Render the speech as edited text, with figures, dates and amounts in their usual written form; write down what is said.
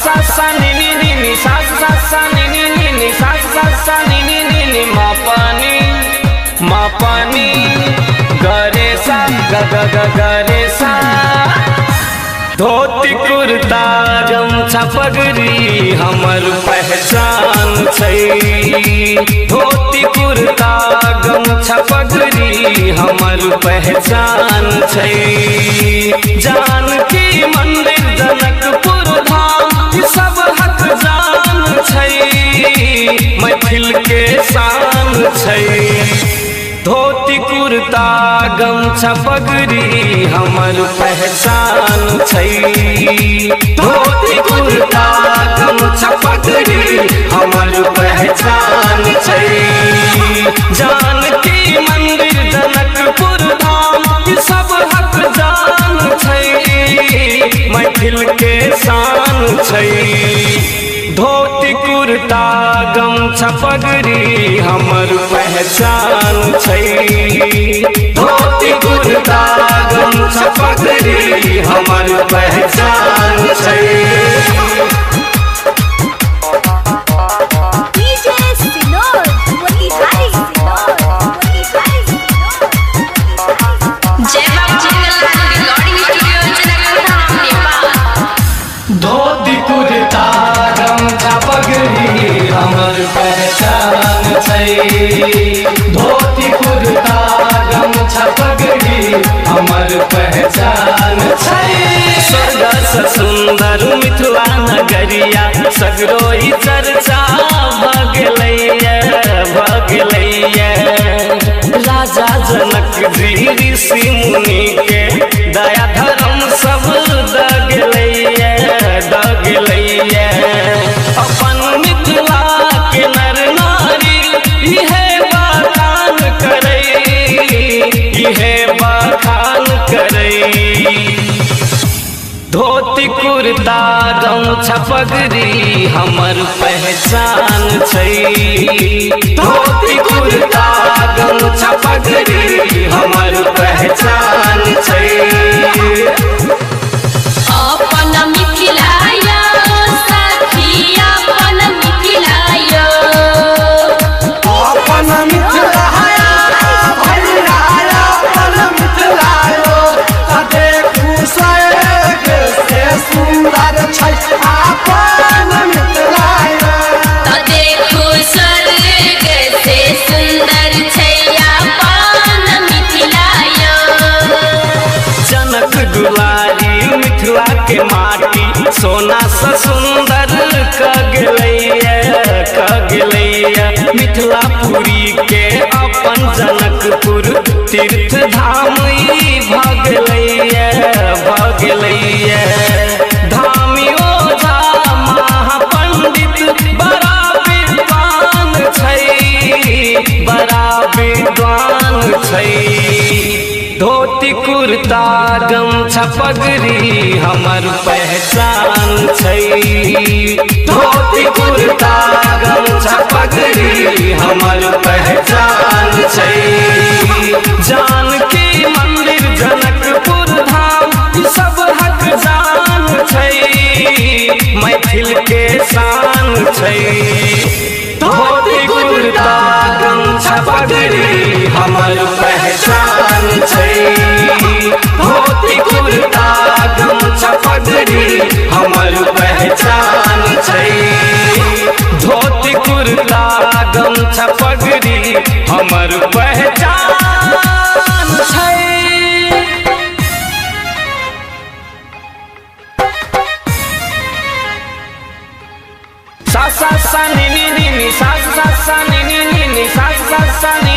सा सा नि नि नि नि सा सा सा नि नि नि नि सा सा सा नि नि नि नि मा पानी ग रे सा ग ग ग ग रे सा। धोती कुर्ता गमछा पगड़ी हमर पहचान छै। धोती कुर्ता गमछा पगड़ी हमर पहचान छै। जानकी मंदिर जनकपुर धाम सब हक जान छै। मैथिल के शान छै। धोती कुर्ता गमछा पगड़ी हमर पहचान छै। धोती कुर्ता गमछा पगड़ी हमर पहचान छै। जानकी मंदिर जनकपुर धाम सब हक जान छै। मैथिल के शान छै। धोती कुर्ता गमछा पगड़ी हमर पहचान छै। धोती कुर्ता गमछा पगड़ी हमर पहचान छै। धोती कुर्ता गमछा पगड़ी हमर पहचान छै। धोती कुर्ता गमछा पगड़ी हमर पहचान छै। स्वर्ग से सुंदर मिथिला नगरिया सगरो ई चर्चा भगलैया। राजा जनक जी ऋषि मुनि के दया धर्म सब दगलैया। अपन मिथिला के नर नारी इहे बखान करे। धोती कुर्ता गमछा पगड़ी हमर पहचान छै। धोती कुर्ता गमछा पगड़ी हमर पहचान छै। अपन मिथिलाया सखिया अपन मिथिलाया। अपन मिथिलाया भैया अपन मिथिलायो। देखू स्वर्ग से सुंदर छै अपन मिथिलायो। देखू स्वर्ग से सुंदर छै अपन मिथिलाया। जनक दुलारी मिथिला के माटी सोना से सुंदर कगलैया। मिथिलापुरी के अपन जनकपुर तीर्थ धाम भगलैया। धामी ओझा महापंडित बड़ा विद्वान छै। धोती कुर्ता गमछा पगड़ी हमर पहचान छै। धोती कुर्ता गमछा पगड़ी हमर पहचान छै। जानकी मंदिर जनकपुर धाम सब हक जान छै। मैथिल के शान छै। धोती कुर्ता गमछा पगड़ी हमर पहचान छै। धोती कुर्ता गमछा पगड़ी हमर पहचान छै। धोती कुर्ता गमछा पगड़ी हमर पहचान छै। सा सा सा नि नि नि नि सा सा सा नि नि नि नि सा सा सा नि